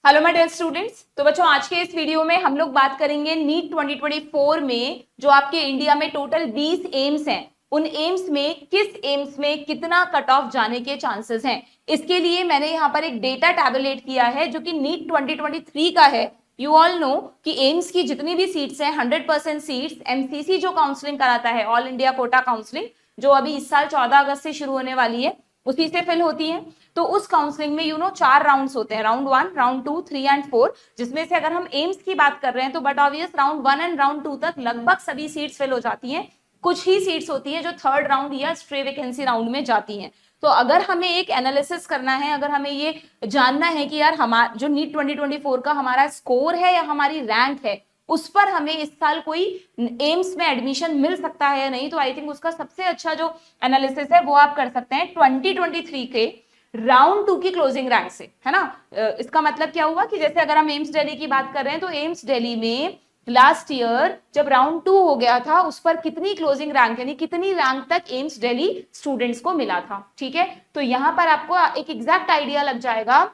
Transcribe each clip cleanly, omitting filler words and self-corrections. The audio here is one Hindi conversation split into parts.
Hello my dear students. तो बच्चों आज के इस वीडियो में हम लोग बात करेंगे नीट 2024 में जो आपके इंडिया में टोटल 20 एम्स हैं, उन एम्स में किस एम्स में कितना कट ऑफ जाने के चांसेस हैं। इसके लिए मैंने यहाँ पर एक डेटा टैबुलेट किया है जो कि नीट 2023 का है। यू ऑल नो कि एम्स की जितनी भी सीट्स हैं 100% सीट्स एमसीसी जो काउंसलिंग कराता है, ऑल इंडिया कोटा काउंसलिंग, जो अभी इस साल 14 अगस्त से शुरू होने वाली है, उसी से फिल होती है। तो उस काउंसलिंग में 4 राउंड्स होते हैं, राउंड 1, राउंड 2, 3 एंड 4, जिसमें से अगर हम एम्स की बात कर रहे हैं तो but obvious round 1 and round 2 तक लगभग सभी सीट्स फिल हो जाती हैं। कुछ ही सीट्स होती हैं जो थर्ड राउंड या स्ट्रे वैकेंसी राउंड में जाती हैं। तो अगर हमें एक एनालिसिस करना है, अगर हमें ये जानना है कि यार हमारा जो नीट 2024 का हमारा स्कोर है या हमारी रैंक है, उस पर हमें इस साल कोई एम्स में एडमिशन मिल सकता है या नहीं, तो आई थिंक उसका सबसे अच्छा जो एनालिसिस है वो आप कर सकते हैं 2023 के राउंड 2 की क्लोजिंग रैंक से, है ना। इसका मतलब क्या हुआ कि जैसे अगर हम एम्स दिल्ली की बात कर रहे हैं तो एम्स दिल्ली में लास्ट ईयर जब राउंड 2 हो गया था उस पर कितनी क्लोजिंग रैंक यानी कितनी रैंक तक एम्स दिल्ली स्टूडेंट्स को मिला था। ठीक है, तो यहां पर आपको एक एग्जैक्ट आइडिया लग जाएगा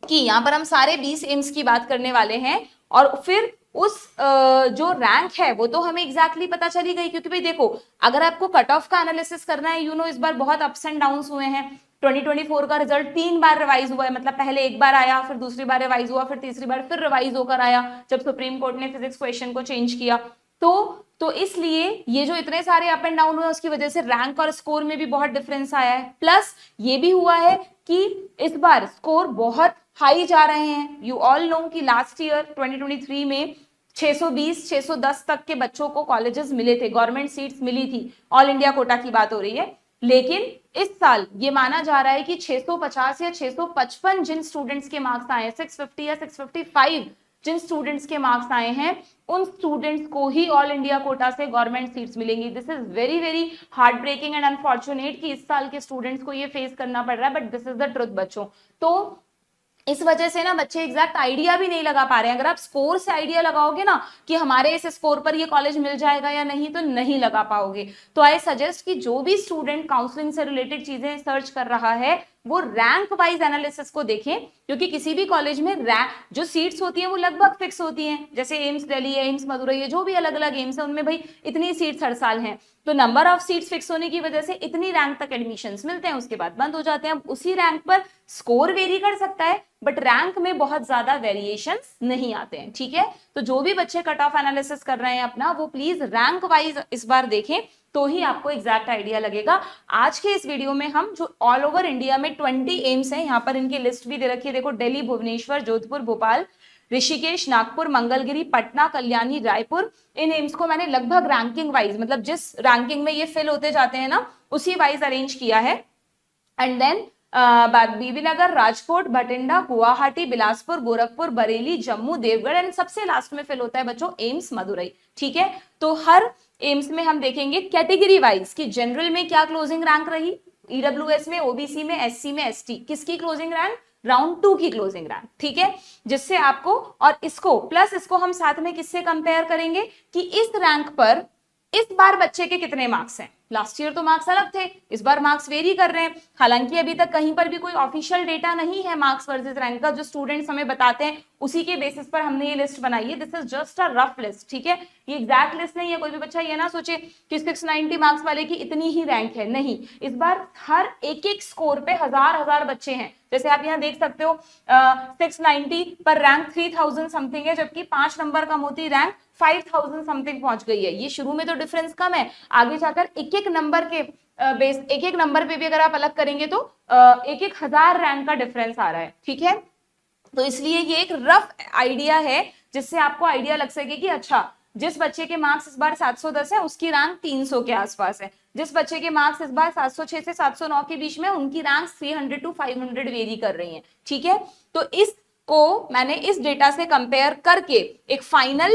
कि यहाँ पर हम सारे 20 एम्स की बात करने वाले हैं और फिर उस जो रैंक है वो तो हमें एग्जैक्टली पता चली गई, क्योंकि भाई देखो अगर आपको कट ऑफ का एनालिसिस करना है, इस बार बहुत अप्स एंड डाउन्स हुए हैं। 2024 का रिजल्ट 3 बार रिवाइज हुआ है, मतलब पहले एक बार आया, फिर दूसरी बार रिवाइज हुआ, फिर तीसरी बार फिर रिवाइज होकर आया जब सुप्रीम कोर्ट ने फिजिक्स क्वेश्चन को चेंज किया। तो इसलिए ये जो इतने सारे अप एंड डाउन हुए उसकी वजह से रैंक और स्कोर में भी बहुत डिफरेंस आया है। प्लस ये भी हुआ है कि इस बार स्कोर बहुत हाई जा रहे हैं। यू ऑल नो कि लास्ट ईयर 2023 में 620 610 तक के बच्चों को कॉलेजेस मिले थे, गवर्नमेंट सीट्स मिली थी, ऑल इंडिया कोटा की बात हो रही है। लेकिन इस साल ये माना जा रहा है कि 650 या 655 जिन स्टूडेंट्स के मार्क्स आए, 650 या 655 जिन स्टूडेंट्स के मार्क्स आए हैं, उन स्टूडेंट्स को ही ऑल इंडिया कोटा से गवर्नमेंट सीट्स मिलेंगी। This is very very heart breaking and unfortunate कि इस साल के स्टूडेंट्स को ये फेस करना पड़ रहा है, but this is the truth बच्चों। तो इस वजह से ना बच्चे एग्जैक्ट आइडिया भी नहीं लगा पा रहे हैं। अगर आप स्कोर से आइडिया लगाओगे ना कि हमारे इस स्कोर पर ये कॉलेज मिल जाएगा या नहीं, तो नहीं लगा पाओगे। तो आई सजेस्ट कि जो भी स्टूडेंट काउंसलिंग से रिलेटेड चीजें सर्च कर रहा है वो रैंक वाइज एनालिसिस को देखें, क्योंकि किसी भी कॉलेज में रैंक जो सीट्स होती हैं वो लगभग फिक्स होती हैं। जैसे एम्स दिल्ली है, एम्स मदुरई है, जो भी अलग अलग एम्स है उनमें भाई इतनी सीट्स हर साल हैं, तो नंबर ऑफ सीट्स फिक्स होने की वजह से इतनी रैंक तक एडमिशंस मिलते हैं, उसके बाद बंद हो जाते हैं। अब उसी रैंक पर स्कोर वेरी कर सकता है बट रैंक में बहुत ज्यादा वेरिएशंस नहीं आते हैं। ठीक है, तो जो भी बच्चे कट ऑफ एनालिसिस कर रहे हैं अपना, वो प्लीज रैंक वाइज इस बार देखें, तो ही आपको एग्जैक्ट आइडिया लगेगा। आज के इस वीडियो में हम जो ऑल ओवर इंडिया में 20 एम्स हैं, यहाँ पर इनकी लिस्ट भी दे रखी है, देखो दिल्ली, भुवनेश्वर, जोधपुर, भोपाल, ऋषिकेश, नागपुर, मंगलगिरी, पटना, कल्याणी, रायपुर, इन एम्स को मैंने लगभग रैंकिंग वाइज, मतलब जिस रैंकिंग में ये फिल होते जाते हैं ना, उसी वाइज अरेंज किया है। एंड देन बीबीनगर, राजकोट, भटिंडा, गुवाहाटी, बिलासपुर, गोरखपुर, बरेली, जम्मू, देवगढ़, एंड सबसे लास्ट में फिल होता है बच्चों एम्स मदुरई। ठीक है, तो हर एम्स में हम देखेंगे कैटेगरी वाइज कि जनरल में क्या क्लोजिंग रैंक रही, ईडब्ल्यूएस में, ओबीसी में, एससी में, एसटी किसकी क्लोजिंग रैंक, राउंड 2 की क्लोजिंग रैंक। ठीक है, जिससे आपको और इसको प्लस इसको हम साथ में किससे कंपेयर करेंगे कि इस रैंक पर इस बार बच्चे के कितने मार्क्स हैं। लास्ट ईयर तो मार्क्स अलग थे, इस बार मार्क्स वेरी कर रहे हैं। हालांकि अभी तक कहीं पर भी कोई ऑफिशियल डेटा नहीं है मार्क्स वर्सेस रैंक का, जो स्टूडेंट्स हमें बताते हैं उसी के बेसिस पर हमने ये लिस्ट बनाई है। This is just a rough list. ठीक है, ये एग्जैक्ट लिस्ट नहीं है। कोई भी बच्चा ये ना सोचे कि 690 मार्क्स वाले की इतनी ही रैंक है, नहीं। इस बार हर एक एक स्कोर पे हजार हजार बच्चे हैं। जैसे आप यहाँ देख सकते हो 690 पर रैंक 3000 समथिंग है, जबकि 5 नंबर कम होती रैंक 5000 समथिंग पहुंच गई है। ये शुरू में तो डिफरेंस कम है, आगे जाकर एक एक नंबर के बेस, एक एक नंबर पे भी अगर आप अलग करेंगे तो एक एक हजार रैंक का डिफरेंस आ रहा है। ठीक है, तो इसलिए ये एक रफ आइडिया है जिससे आपको आइडिया लग सके कि अच्छा जिस बच्चे के मार्क्स इस बार 710 है उसकी रैंक 300 के आसपास है, जिस बच्चे के मार्क्स इस बार 706 से 709 के बीच में, उनकी रैंक 300 टू 500 वेरी कर रही है। ठीक है, तो इस को मैंने इस डेटा से कंपेयर करके एक फाइनल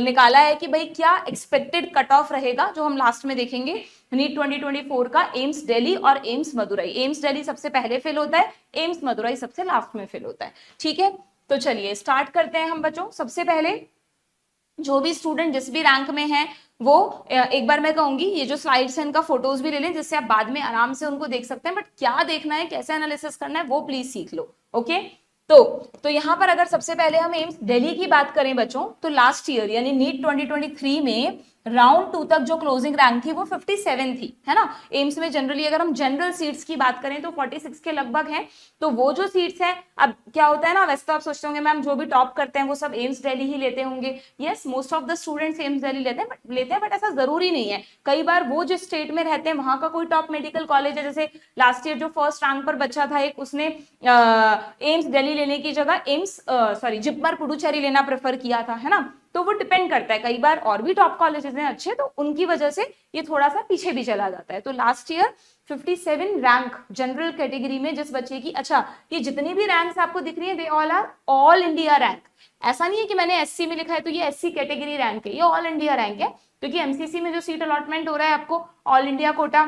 निकाला है कि भाई क्या एक्सपेक्टेड कट ऑफ रहेगा, जो हम लास्ट में देखेंगे नीट 2024 का एम्स दिल्ली और एम्स मदुरई। एम्स दिल्ली सबसे पहले फिल होता है, एम्स मदुरई सबसे लास्ट में फिल होता है। ठीक है, तो चलिए स्टार्ट करते हैं हम बच्चों। सबसे पहले जो भी स्टूडेंट जिस भी रैंक में है वो एक बार मैं कहूंगी ये जो स्लाइड्स हैं इनका फोटोज भी ले लें, जिससे आप बाद में आराम से उनको देख सकते हैं। बट क्या देखना है, कैसे एनालिसिस करना है, वो प्लीज सीख लो। ओके, तो यहाँ पर अगर सबसे पहले हम एम्स दिल्ली की बात करें बच्चों, तो लास्ट ईयर यानी नीट 2023 में राउंड 2 तक जो क्लोजिंग रैंक थी वो 57 थी, है ना। एम्स में जनरली अगर हम जनरल सीट्स की बात करें तो 46 के लगभग हैं। तो वो जो सीट्स हैं, अब क्या होता है ना, वैसे तो आप सोचते होंगे मैम जो भी टॉप करते हैं वो सब एम्स दिल्ली ही लेते होंगे। Yes, most of the students AIIMS Delhi लेते हैं, बट ऐसा जरूरी नहीं है। कई बार वो जिस स्टेट में रहते हैं वहां का कोई टॉप मेडिकल कॉलेज है, जैसे लास्ट ईयर जो फर्स्ट रैंक पर बच्चा था एक, उसने एम्स दिल्ली लेने की जगह जिपमर पुडुचेरी लेना प्रेफर किया था, है ना। तो वो डिपेंड करता है, कई बार और भी टॉप कॉलेजेस हैं अच्छे, तो उनकी वजह से ये थोड़ा सा पीछे भी चला जाता है। तो last year 57 rank general category में जिस बच्चे की, अच्छा ये जितनी भी रैंक्स आपको दिख रही है they all are all India rank. ऐसा नहीं है कि मैंने एससी में लिखा है तो ये एससी कैटेगरी रैंक है, ये ऑल इंडिया रैंक है, क्योंकि एमसीसी में जो सीट अलॉटमेंट हो रहा है आपको ऑल इंडिया कोटा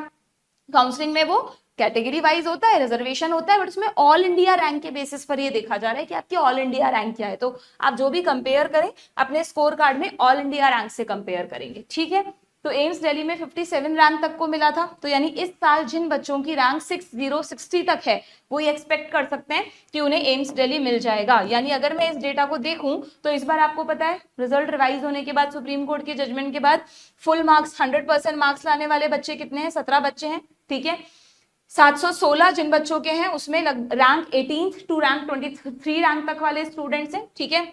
काउंसलिंग में, वो कैटेगरी वाइज होता है, रिजर्वेशन होता है, बट उसमें ऑल इंडिया रैंक के बेसिस पर ये देखा जा रहा है कि आपकी ऑल इंडिया रैंक क्या है। तो आप जो भी कंपेयर करें अपने स्कोर कार्ड में ऑल इंडिया रैंक से कंपेयर करेंगे, ठीक है। तो एम्स दिल्ली में 57 रैंक तक को मिला था। तो यानी इस साल जिन बच्चों की रैंक 60 तक है वो ये एक्सपेक्ट कर सकते हैं कि उन्हें एम्स दिल्ली मिल जाएगा। यानी अगर मैं इस डेटा को देखूं तो इस बार आपको पता है रिजल्ट रिवाइज होने के बाद, सुप्रीम कोर्ट के जजमेंट के बाद, फुल मार्क्स 100% मार्क्स लाने वाले बच्चे कितने हैं? 17 बच्चे हैं, ठीक है। 716 जिन बच्चों के हैं उसमें रैंक 18 टू रैंक 23 रैंक तक वाले स्टूडेंट्स हैं, ठीक है,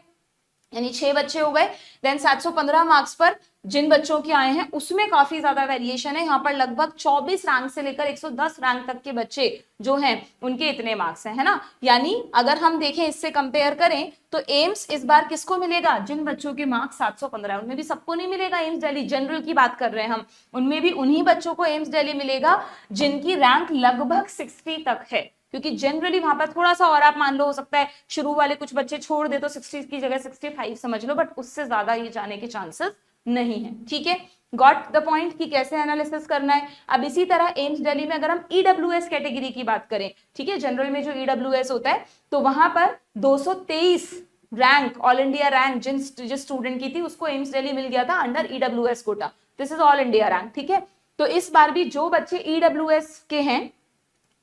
यानी 6 बच्चे हो गए। देन 715 मार्क्स पर जिन बच्चों के आए हैं उसमें काफी ज्यादा वेरिएशन है, यहाँ पर लगभग 24 रैंक से लेकर 110 रैंक तक के बच्चे जो हैं उनके इतने मार्क्स हैं, है ना। यानी अगर हम देखें इससे कंपेयर करें तो एम्स इस बार किसको मिलेगा? जिन बच्चों के मार्क्स 715 है उनमें भी सबको नहीं मिलेगा एम्स दिल्ली, जनरल की बात कर रहे हैं हम, उनमें भी उन्हीं बच्चों को एम्स दिल्ली मिलेगा जिनकी रैंक लगभग 60 तक है, क्योंकि जनरली वहां पर थोड़ा सा और आप मान लो हो सकता है शुरू वाले कुछ बच्चे छोड़ दे तो 60 की जगह 65 समझ लो, बट उससे ज्यादा ये जाने के चांसेस नहीं है, ठीक है। गॉट द पॉइंट कि कैसे एनालिसिस करना है। अब इसी तरह एम्स दिल्ली में अगर हम ईडब्ल्यूएस कैटेगरी की बात करें, ठीक है, जनरल में जो ईडब्ल्यूएस होता है तो वहां पर 223 रैंक ऑल इंडिया रैंक जिस स्टूडेंट की थी उसको एम्स दिल्ली मिल गया था under EWS quota, this is all India rank, ठीक है। तो इस बार भी जो बच्चे ईडब्ल्यूएस के हैं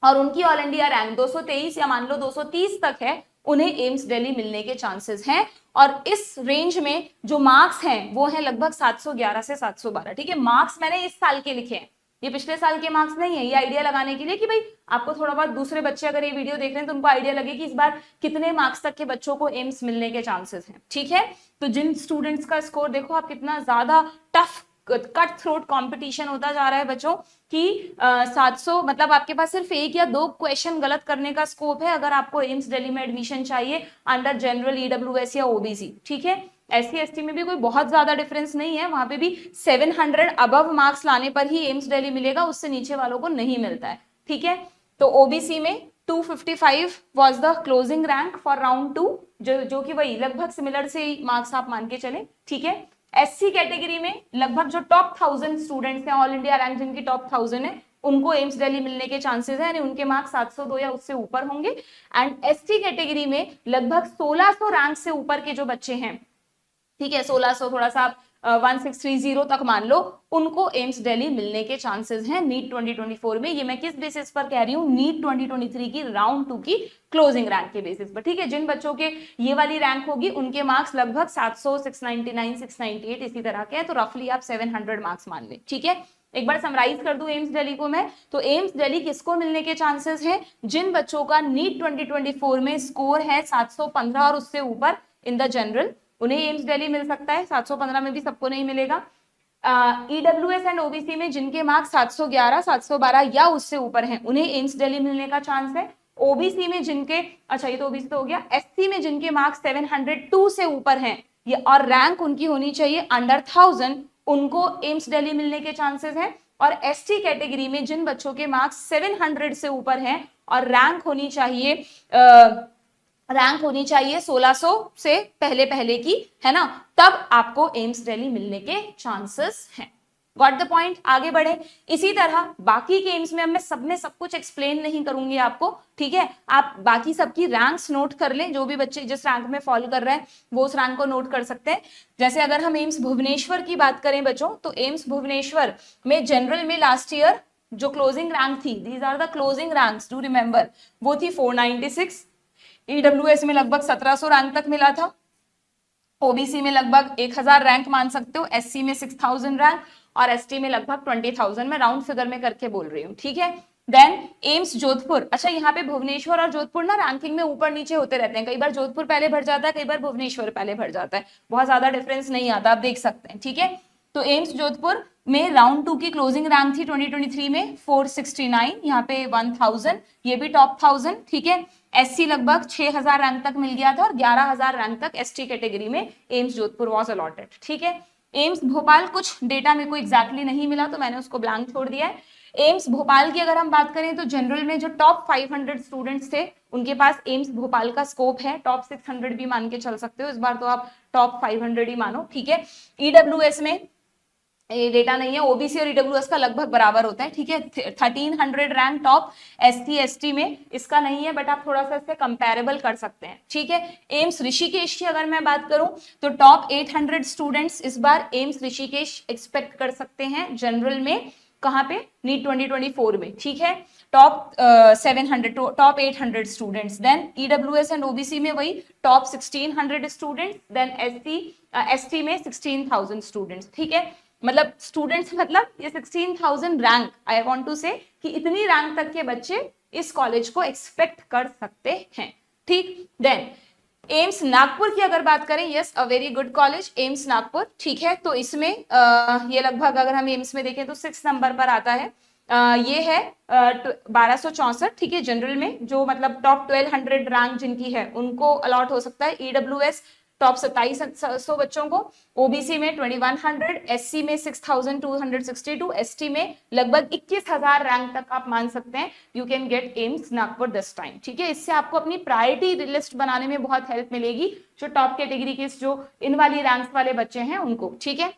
और उनकी ऑल इंडिया रैंक 223 या मान लो 230 तक है, उन्हें एम्स दिल्ली मिलने के चांसेस हैं। और इस रेंज में जो मार्क्स हैं वो है लगभग 711 से 712, ठीक है। मार्क्स मैंने इस साल के लिखे हैं, ये पिछले साल के मार्क्स नहीं है, ये आइडिया लगाने के लिए कि भाई आपको थोड़ा बहुत दूसरे बच्चे अगर ये वीडियो देख रहे हैं तो उनको आइडिया लगे कि इस बार कितने मार्क्स तक के बच्चों को एम्स मिलने के चांसेस हैं, ठीक है। तो जिन स्टूडेंट्स का स्कोर देखो आप कितना ज्यादा टफ कट थ्रोट कंपटीशन होता जा रहा है बच्चों कि 700 मतलब आपके पास सिर्फ 1 या 2 क्वेश्चन गलत करने का स्कोप है अगर आपको एम्स दिल्ली में एडमिशन चाहिए अंडर जनरल ईडब्ल्यूएस या ओबीसी, ठीक है। एससी एसटी में भी कोई बहुत ज्यादा डिफरेंस नहीं है, वहां पे भी 700 अबव मार्क्स लाने पर ही एम्स दिल्ली मिलेगा, उससे नीचे वालों को नहीं मिलता है, ठीक है। तो ओबीसी में 255 was the closing rank for round 2, जो कि वही लगभग सिमिलर से मार्क्स आप मान के चले, ठीक है। एससी कैटेगरी में लगभग जो टॉप 1000 स्टूडेंट्स हैं ऑल इंडिया रैंक जिनकी टॉप 1000 है उनको एम्स दिल्ली मिलने के चांसेस हैं, यानी उनके मार्क्स 702 या उससे ऊपर होंगे। एंड एसटी कैटेगरी में लगभग 1600 रैंक से ऊपर के जो बच्चे हैं, ठीक है, 1600 थोड़ा सा 1630 तक मान लो, उनको एम्स दिल्ली मिलने के चांसेस हैं नीट 2024 में। ये मैं किस बेसिस पर कह रही हूँ? नीट 2023 की राउंड 2 की क्लोजिंग रैंक के बेसिस पर, ठीक है। जिन बच्चों के ये वाली रैंक होगी उनके मार्क्स लगभग 700, 699, 698 इसी तरह के हैं, तो रफली आप 700 मार्क्स मान लें, ठीक है। एक बार समराइज कर दूं एम्स दिल्ली को मैं, तो एम्स दिल्ली किसको मिलने के चांसेस हैं? जिन बच्चों का नीट 2024 में स्कोर है 715 और उससे ऊपर इन द जनरल, उन्हें एम्स दिल्ली मिल सकता है। 715 में भी सबको नहीं मिलेगा। ईडब्ल्यूएस एंड ओबीसी में जिनके मार्क्स 711, 712 या उससे ऊपर हैं उन्हें एम्स दिल्ली मिलने का चांस है। ओबीसी में जिनके, अच्छा ये तो ओबीसी तो हो गया, एससी में जिनके मार्क्स 702 से ऊपर हैं ये और रैंक उनकी होनी चाहिए अंडर 1000, उनको एम्स दिल्ली मिलने के चांसेस हैं। और एसटी कैटेगरी में जिन बच्चों के मार्क्स 700 से ऊपर हैं और रैंक होनी चाहिए 1600 से पहले की, है ना, तब आपको एम्स दिल्ली मिलने के चांसेस हैं। Got the point? आगे बढ़े। इसी तरह बाकी के एम्स में अब मैं सब कुछ एक्सप्लेन नहीं करूंगी आपको, ठीक है। आप बाकी सबकी रैंक्स नोट कर लें, जो भी बच्चे जिस रैंक में फॉलो कर रहे हैं वो उस रैंक को नोट कर सकते हैं। जैसे अगर हम एम्स भुवनेश्वर की बात करें बच्चों, तो एम्स भुवनेश्वर में जनरल में लास्ट ईयर जो क्लोजिंग रैंक थी, these are the closing ranks, do remember, वो थी 496। ईडब्ल्यूएस में लगभग 1700 रैंक तक मिला था, ओबीसी में लगभग 1000 रैंक मान सकते हो, एससी में 6000 रैंक और एसटी में लगभग 20,000, मैं राउंड फिगर में करके बोल रही हूँ, ठीक है। देन एम्स जोधपुर, अच्छा यहाँ पे भुवनेश्वर और जोधपुर ना रैंकिंग में ऊपर नीचे होते रहते हैं, कई बार जोधपुर पहले भर जाता है, कई बार भुवनेश्वर पहले भर जाता है, बहुत ज्यादा डिफरेंस नहीं आता, आप देख सकते हैं, ठीक है। तो एम्स जोधपुर में राउंड 2 की क्लोजिंग रैंक थी 2023 में 469, यहाँ पे 1000, ये भी टॉप 1000, ठीक है। एससी लगभग 6000 रैंक तक मिल गया था और 11000 रैंक तक एसटी कैटेगरी में एम्स जोधपुर वाज अलॉटेड, ठीक है। एम्स भोपाल कुछ डेटा मेरे को एग्जैक्टली नहीं मिला तो मैंने उसको ब्लैंक छोड़ दिया है। एम्स भोपाल की अगर हम बात करें तो जनरल में जो टॉप 500 स्टूडेंट्स थे उनके पास एम्स भोपाल का स्कोप है, टॉप 600 भी मान के चल सकते हो, इस बार तो आप टॉप 500 ही मानो, ठीक है। ईडब्ल्यूएस में ये डेटा नहीं है, ओबीसी और ईडब्ल्यूएस का लगभग बराबर होता है, ठीक है। 1300 रैंक टॉप एससी एसटी में, इसका नहीं है बट आप थोड़ा सा इससे कंपैरेबल कर सकते हैं, ठीक है। एम्स ऋषिकेश की अगर मैं बात करूं तो टॉप 800 स्टूडेंट्स इस बार एम्स ऋषिकेश एक्सपेक्ट कर सकते हैं जनरल में, कहां पे, नीट 2024 में, ठीक है। Top 700 top 800 students, then EWS and OBC में वही टॉप 1600 स्टूडेंट्स, देन एसटी में 16000 स्टूडेंट्स, ठीक है। मतलब स्टूडेंट्स मतलब ये 16000 रैंक, आई वांट टू से कि इतनी रैंक तक के बच्चे इस कॉलेज को एक्सपेक्ट कर सकते हैं, ठीक। देन एम्स नागपुर की अगर बात करें, yes a very good college AIIMS Nagpur, ठीक है। तो इसमें ये लगभग अगर हम एम्स में देखें तो 6 नंबर पर आता है, ये है 1264, ठीक है। जनरल में जो मतलब टॉप 1200 रैंक जिनकी है उनको अलॉट हो सकता है, ईडब्ल्यूएस टॉप 2700 बच्चों को, ओबीसी में 2100, एससी में 6262, एसटी में लगभग 21000 रैंक तक आप मान सकते हैं you can get AIIMS Nagpur this time, ठीक है। इससे आपको अपनी प्रायोरिटी लिस्ट बनाने में बहुत हेल्प मिलेगी, जो टॉप कैटेगरी के जो इन वाली रैंक्स वाले बच्चे हैं उनको, ठीक है।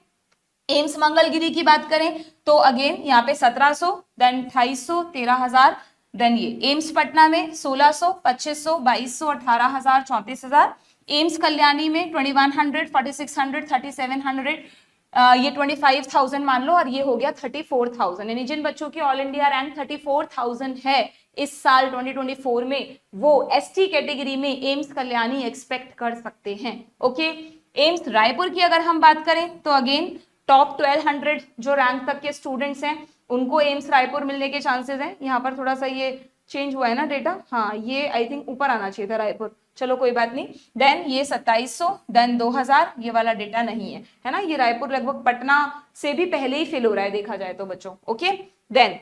एम्स मंगलगिरी की बात करें तो अगेन यहाँ पे 1700, देन 2800, 13000, देन ये एम्स पटना में 1600, 2500, 2200, 18000, 34000, एम्स कल्याणी में 2100, 4600, 3700, ये 25000 मान लो और ये हो गया 34000, यानी जिन बच्चों की ऑल इंडिया रैंक 34000 है इस साल 2024 में, वो एसटी कैटेगरी में एम्स कल्याणी एक्सपेक्ट कर सकते हैं, ओके। एम्स रायपुर की अगर हम बात करें तो अगेन टॉप 1200 जो रैंक तक के स्टूडेंट्स हैं उनको एम्स रायपुर मिलने के चांसेस हैं। यहाँ पर थोड़ा सा ये चेंज हुआ है ना डेटा, हाँ ये आई थिंक ऊपर आना चाहिए था रायपुर, चलो कोई बात नहीं। देन ये 2700, देन 2000, ये वाला डेटा नहीं है ना, ये रायपुर लगभग पटना से भी पहले ही फिल हो रहा है देखा जाए तो बच्चों, ओके। देन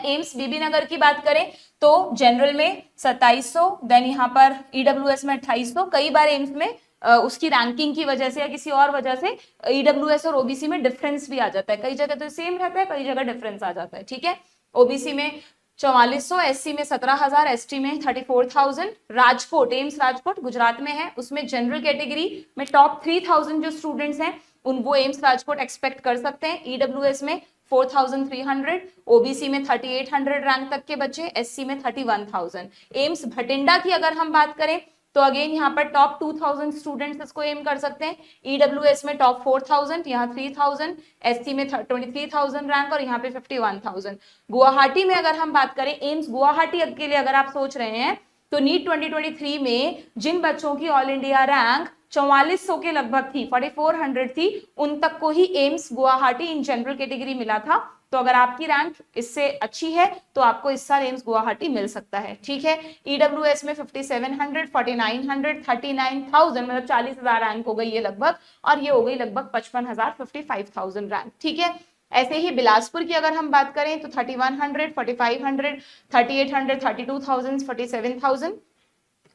एम्स बीबी नगर की बात करें तो जनरल में 2700, देन यहाँ पर ईडब्ल्यूएस में 2800, कई बार एम्स में उसकी रैंकिंग की वजह से या किसी और वजह से ईडब्ल्यूएस और ओबीसी में डिफरेंस भी आ जाता है, कई जगह तो सेम रहता है, कई जगह डिफरेंस आ जाता है, ठीक है। ओबीसी में 4400, एससी में 17000, एसटी में 34000। राजकोट, एम्स राजकोट गुजरात में है, उसमें जनरल कैटेगरी में टॉप 3000 जो स्टूडेंट्स हैं उन वो एम्स राजकोट एक्सपेक्ट कर सकते हैं। ईडब्ल्यूएस में 4300, ओबीसी में 3800 रैंक तक के बच्चे, एससी में 31000। एम्स भटिंडा की अगर हम बात करें तो अगेन यहाँ पर टॉप 2000 स्टूडेंट्स इसको एम कर सकते हैं। ईडब्ल्यूएस में टॉप 4000, यहाँ 3000, एससी में 23000 रैंक और यहाँ पे 51000। गुवाहाटी में अगर हम बात करें, एम्स गुवाहाटी के लिए अगर आप सोच रहे हैं तो नीट 2023 में जिन बच्चों की ऑल इंडिया रैंक 4400 के लगभग थी, 4400 थी, उन तक को ही AIIMS Guwahati in general category मिला था। तो अगर आपकी रैंक इससे अच्छी है तो आपको इस साल एम्स गुवाहाटी मिल सकता है, ठीक है। ईडब्ल्यूएस में 5700, 4900, 39000, मतलब 40000 रैंक हो गई ये लगभग, और ये हो गई लगभग 55000, 55000 रैंक, ठीक है। ऐसे ही बिलासपुर की अगर हम बात करें तो 3100, 4500, 3800, 32000, 47000।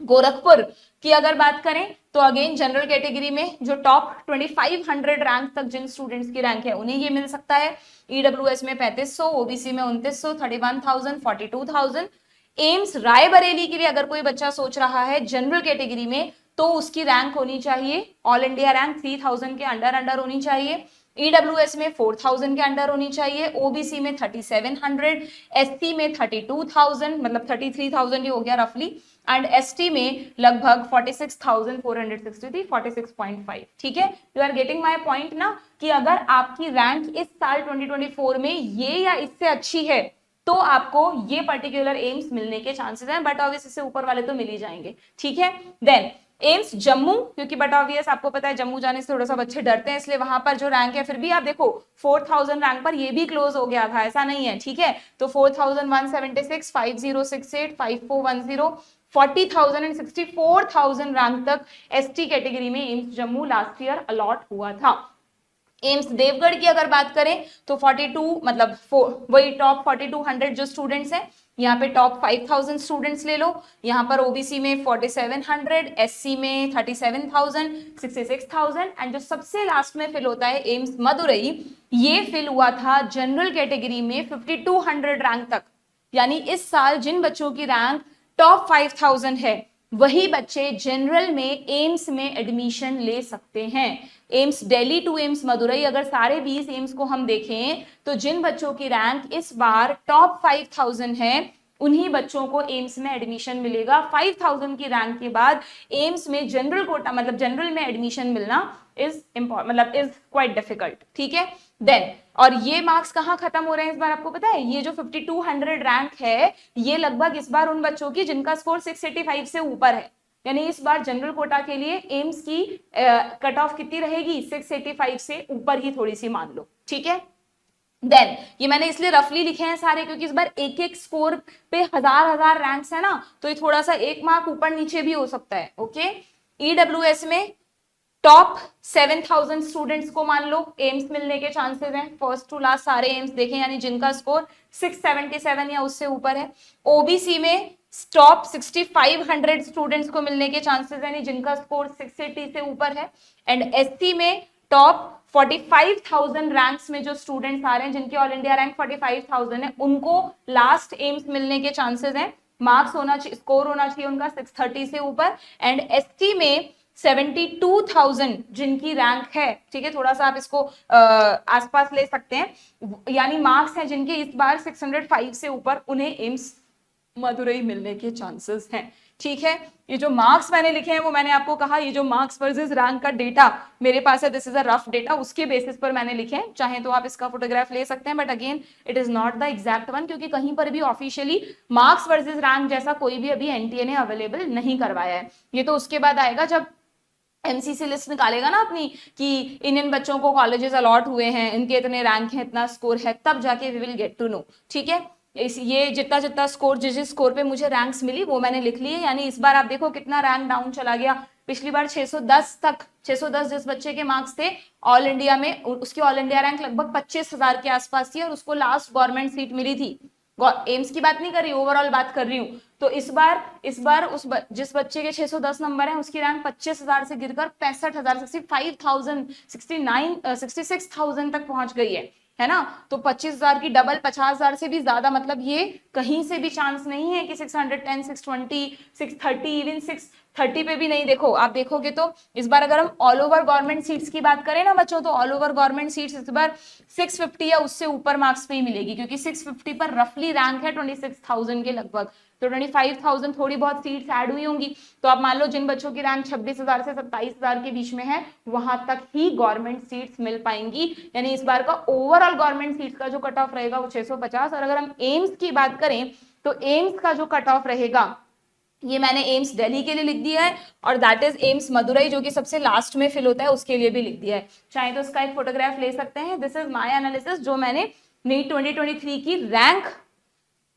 गोरखपुर की अगर बात करें तो अगेन जनरल कैटेगरी में जो टॉप 2500 रैंक तक जिन स्टूडेंट्स की रैंक है उन्हें ये मिल सकता है। ईडब्ल्यूएस में 3500, ओबीसी में 2900, 31000, 42000। एम्स रायबरेली के लिए अगर कोई बच्चा सोच रहा है जनरल कैटेगरी में तो उसकी रैंक होनी चाहिए, ऑल इंडिया रैंक 3000 के अंडर होनी चाहिए। ईडब्ल्यूएस में 4000 के अंडर होनी चाहिए, ओबीसी में 3700, एससी में 32000, मतलब 33000 ही हो गया रफली, एंड एसटी में लगभग 46,463, 46.5, ठीक है। You are getting my point ना, कि अगर आपकी रैंक इस साल 2024 में ये या इससे अच्छी है तो आपको ये पर्टिकुलर एम्स मिलने के चांसेस हैं, बट ऑब्वियस इससे ऊपर वाले तो मिल ही जाएंगे, ठीक है। देन एम्स जम्मू, क्योंकि बट ऑब्वियस आपको पता है जम्मू जाने से थोड़ा सा बच्चे डरते हैं, इसलिए वहां पर जो रैंक है, फिर भी आप देखो 4000 रैंक पर ये भी क्लोज हो गया था, ऐसा नहीं है, ठीक है। तो 4176, 5068, 5410, 40,000 एंड 64,000 रैंक तक एसटी कैटेगरी में AIIMS Jammu last year allot हुआ था। एम्स देवगढ़ की अगर बात करें तो 42 मतलब वही टॉप 4200 जो स्टूडेंट्स हैं, यहाँ पे टॉप 5000 स्टूडेंट्स ले लो। यहाँ पर ओबीसी में 4700, एससी में 37,000, 66,000 एंड जो सबसे लास्ट में फिल होता है एम्स मदुरई, ये फिल हुआ था जनरल कैटेगरी में 5200 रैंक तक। यानी इस साल जिन बच्चों की रैंक टॉप 5000 है वही बच्चे जनरल में एम्स में एडमिशन ले सकते हैं। AIIMS Delhi to AIIMS Madurai, अगर सारे 20 एम्स को हम देखें तो जिन बच्चों की रैंक इस बार टॉप 5000 है उन्हीं बच्चों को एम्स में एडमिशन मिलेगा। 5000 की रैंक के बाद एम्स में जनरल कोटा मतलब जनरल में एडमिशन मिलना इज क्वाइट डिफिकल्ट, ठीक है। देन और ये मार्क्स कहाँ खत्म हो रहे हैं इस बार आपको पता है, ये जो 5200 रैंक है ये लगभग इस बार उन बच्चों की जिनका स्कोर 685 से ऊपर है। यानी इस बार जनरल कोटा के लिए एम्स की कट ऑफ कितनी रहेगी, 685 से ऊपर ही थोड़ी सी मान लो, ठीक है। देन ये मैंने इसलिए रफली लिखे हैं सारे क्योंकि इस बार एक एक स्कोर पे हजार रैंक्स है ना, तो ये थोड़ा सा एक मार्क ऊपर नीचे भी हो सकता है, ओके। ईडब्ल्यूएस में टॉप 7000 स्टूडेंट्स को मान लो एम्स मिलने के चांसेस हैं, फर्स्ट टू लास्ट सारे एम्स देखें, यानी जिनका स्कोर 677 या उससे ऊपर है। ओबीसी में टॉप 6500 स्टूडेंट्स को मिलने के चांसेस है, यानी जिनका स्कोर 680 से ऊपर है। एंड एससी में टॉप 45,000 रैंक्स में जो स्टूडेंट्स आ रहे हैं जिनके ऑल इंडिया रैंक 45,000 है, उनको लास्ट एम्स मिलने के चांसेस हैं। मार्क्स होना चाहिए, स्कोर होना चाहिए उनका 630 से ऊपर। एंड एसटी में 72,000 जिनकी रैंक है, ठीक है, थोड़ा सा आप इसको आसपास ले सकते हैं, यानी मार्क्स हैं जिनके इस बार 605 से ऊपर, उन्हें एम्स मदुरई मिलने के चांसेस हैं, ठीक है। ये जो मार्क्स मैंने लिखे हैं वो मैंने आपको कहा, ये जो मार्क्स वर्सेस रैंक का डेटा मेरे पास है, this is a rough data, उसके बेसिस पर मैंने लिखे हैं। चाहे तो आप इसका फोटोग्राफ ले सकते हैं, but again it is not the exact one, क्योंकि कहीं पर भी ऑफिशियली मार्क्स वर्सेस रैंक जैसा कोई भी अभी एनटीए ने अवेलेबल नहीं करवाया है। ये तो उसके बाद आएगा जब एमसीसी लिस्ट निकालेगा ना अपनी कि इन बच्चों को कॉलेजेस अलॉट हुए हैं, इनके इतने रैंक हैं, इतना स्कोर है, तब जाके we will get to know, ठीक है। ये जितना स्कोर जिस स्कोर पे मुझे रैंक्स मिली वो मैंने लिख लिए। यानी इस बार आप देखो कितना रैंक डाउन चला गया, पिछली बार 610 तक, 610 जिस बच्चे के मार्क्स थे ऑल इंडिया में, उसकी ऑल इंडिया रैंक लगभग 25,000 के आसपास थी और उसको लास्ट गवर्नमेंट सीट मिली थी। एम्स की बात नहीं कर रही, ओवरऑल बात कर रही हूँ। तो इस बार जिस बच्चे के 610 नंबर हैं उसकी रैंक 25,000 से गिरकर 65,000, 65,000, 66,000 तक पहुंच गई है ना। तो 25,000 की डबल, 50,000 से भी ज्यादा, मतलब ये कहीं से भी चांस नहीं है कि 610, 620, 630, इवन 630 पे भी नहीं। देखो आप देखोगे तो इस बार अगर हम ऑल ओवर गवर्नमेंट सीट्स की बात करें ना बच्चों, तो ऑल ओवर गवर्नमेंट सीट्स इस बार 650 या उससे ऊपर मार्क्स पे ही मिलेगी, क्योंकि 650 पर रफली रैंक है 26,000 के लगभग, तो 25,000 थोड़ी बहुत सीट्स ऐड हुई होंगी। तो आप मान लो जिन बच्चों की रैंक 26,000 से 27,000 के बीच में है वहां तक ही गवर्नमेंट सीट्स मिल पाएंगी। यानी इस बार का ओवरऑल गवर्नमेंट सीट्स का जो कट ऑफ रहेगा वो 650। और अगर हम एम्स की बात करें तो एम्स का जो कट ऑफ रहेगा, ये मैंने एम्स दिल्ली के लिए लिख दिया है, और दैट इज एम्स मदुरई जो कि सबसे लास्ट में फिल होता है उसके लिए भी लिख दिया है। चाहे तो इसका एक फोटोग्राफ ले सकते हैं। दिस इज माय एनालिसिस जो मैंने नीट 2023 की रैंक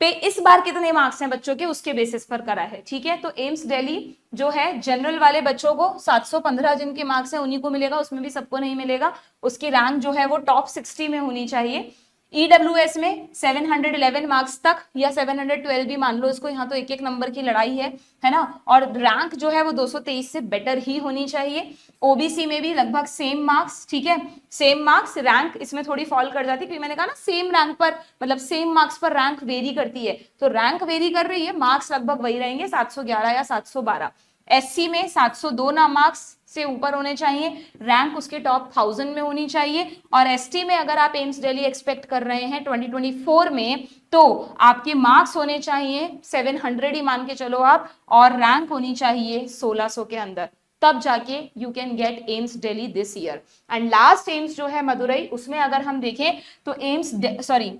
पे इस बार कितने मार्क्स हैं बच्चों के उसके बेसिस पर करा है, ठीक है। तो एम्स दिल्ली जो है जनरल वाले बच्चों को 715 जिनके मार्क्स हैं उन्हीं को मिलेगा, उसमें भी सबको नहीं मिलेगा। उसकी रैंक जो है वो टॉप 60 में होनी चाहिए। ईडब्ल्यूएस में 711 मार्क्स तक या 712 भी मान लो इसको, यहाँ तो एक एक नंबर की लड़ाई है ना। और रैंक जो है वो 223 से बेटर ही होनी चाहिए। ओबीसी में भी लगभग सेम मार्क्स, ठीक है, सेम मार्क्स, रैंक इसमें थोड़ी फॉल कर जाती है क्योंकि मैंने कहा ना सेम रैंक पर मतलब सेम मार्क्स पर रैंक वेरी करती है, तो रैंक वेरी कर रही है, मार्क्स लगभग वही रहेंगे 711 या 712। एससी में 702 ना मार्क्स से ऊपर होने चाहिए, रैंक उसके टॉप 1000 में होनी चाहिए। और एसटी में अगर आप एम्स दिल्ली एक्सपेक्ट कर रहे हैं 2024 में तो आपके मार्क्स होने चाहिए 700 ही मान के चलो आप, और रैंक होनी चाहिए 1600 के अंदर, तब जाके you can get AIIMS Delhi this year. And last AIIMS जो है मदुरई, उसमें अगर हम देखें तो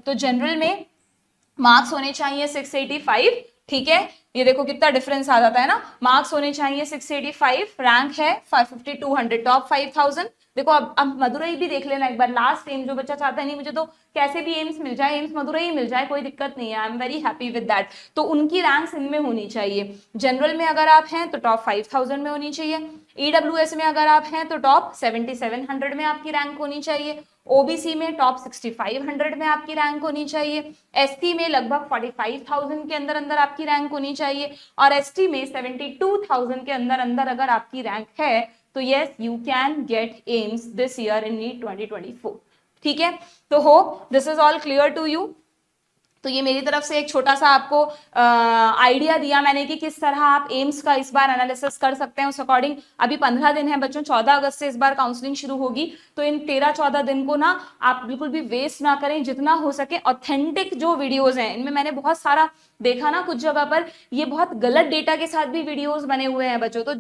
तो जनरल में मार्क्स होने चाहिए 685, ठीक है। ये देखो कितना डिफरेंस आ जाता है ना, मार्क्स होने चाहिए 685, रैंक है 550 200, टॉप 5000। देखो अब मदुरई भी देख लेना एक बार, लास्ट एम जो बच्चा चाहता है नहीं मुझे तो कैसे भी एम्स मिल जाए, एम्स मदुरई मिल जाए, कोई दिक्कत नहीं है, I am very happy with that. तो उनकी रैंक्स इनमें होनी चाहिए। जनरल में अगर आप हैं तो टॉप 5000 में होनी चाहिए, ईडब्ल्यूएस में अगर आप हैं तो टॉप 7700 में आपकी रैंक होनी चाहिए, ओबीसी में टॉप 6500 में आपकी रैंक होनी चाहिए, एसटी में लगभग 45,000 के अंदर अंदर आपकी रैंक होनी चाहिए, और एसटी में 72,000 के अंदर अंदर अगर आपकी रैंक है तो yes you can get AIIMS this year in NEET 2024, ठीक है। तो hope this is all clear to you. तो ये मेरी तरफ से एक छोटा सा आपको आइडिया दिया मैंने कि किस तरह आप एम्स का इस बार एनालिसिस कर सकते हैं। उस अकॉर्डिंग अभी 15 दिन है बच्चों, 14 अगस्त से इस बार काउंसलिंग शुरू होगी, तो इन 13-14 दिन को ना आप बिल्कुल भी वेस्ट ना करें, जितना हो सके ऑथेंटिक जो वीडियोज हैं, इनमें मैंने बहुत सारा देखा ना कुछ जगह पर ये बहुत गलत डेटा के साथ भी वीडियोस बने हुए हैं बच्चों, तो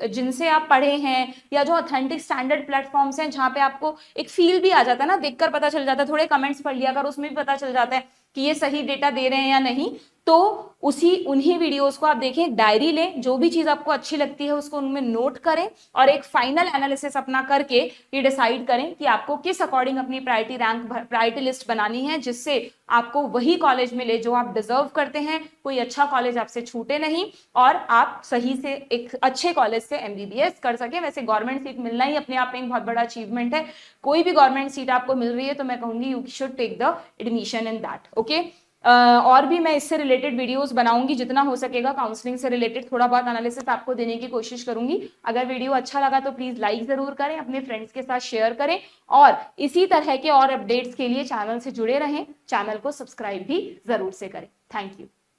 जिनसे आप पढ़े हैं या जो ऑथेंटिक स्टैंडर्ड प्लेटफॉर्म्स हैं जहां पे आपको एक फील भी आ जाता है ना, देखकर पता चल जाता है, थोड़े कमेंट्स पढ़ लिया कर, उसमें भी पता चल जाता है कि ये सही डेटा दे रहे हैं या नहीं, तो उन्हीं वीडियोस को आप देखें, डायरी लें, जो भी चीज आपको अच्छी लगती है उसको उनमें नोट करें और एक फाइनल एनालिसिस अपना करके ये डिसाइड करें कि आपको किस अकॉर्डिंग अपनी प्रायोरिटी लिस्ट बनानी है, जिससे आपको वही कॉलेज मिले जो आप डिजर्व करते हैं, कोई अच्छा कॉलेज आपसे छूटे नहीं और आप सही से एक अच्छे कॉलेज से एमबीबीएस कर सके। वैसे गवर्नमेंट सीट मिलना ही अपने आप में एक बहुत बड़ा अचीवमेंट है, कोई भी गवर्नमेंट सीट आपको मिल रही है तो मैं कहूंगी you should take the admission in that, okay. और भी मैं इससे रिलेटेड वीडियोस बनाऊंगी, जितना हो सकेगा काउंसलिंग से रिलेटेड थोड़ा बहुत एनालिसिस आपको देने की कोशिश करूंगी। अगर वीडियो अच्छा लगा तो प्लीज लाइक जरूर करें, अपने फ्रेंड्स के साथ शेयर करें और इसी तरह के और अपडेट्स के लिए चैनल से जुड़े रहें, चैनल को सब्सक्राइब भी जरूर से करें। Thank you.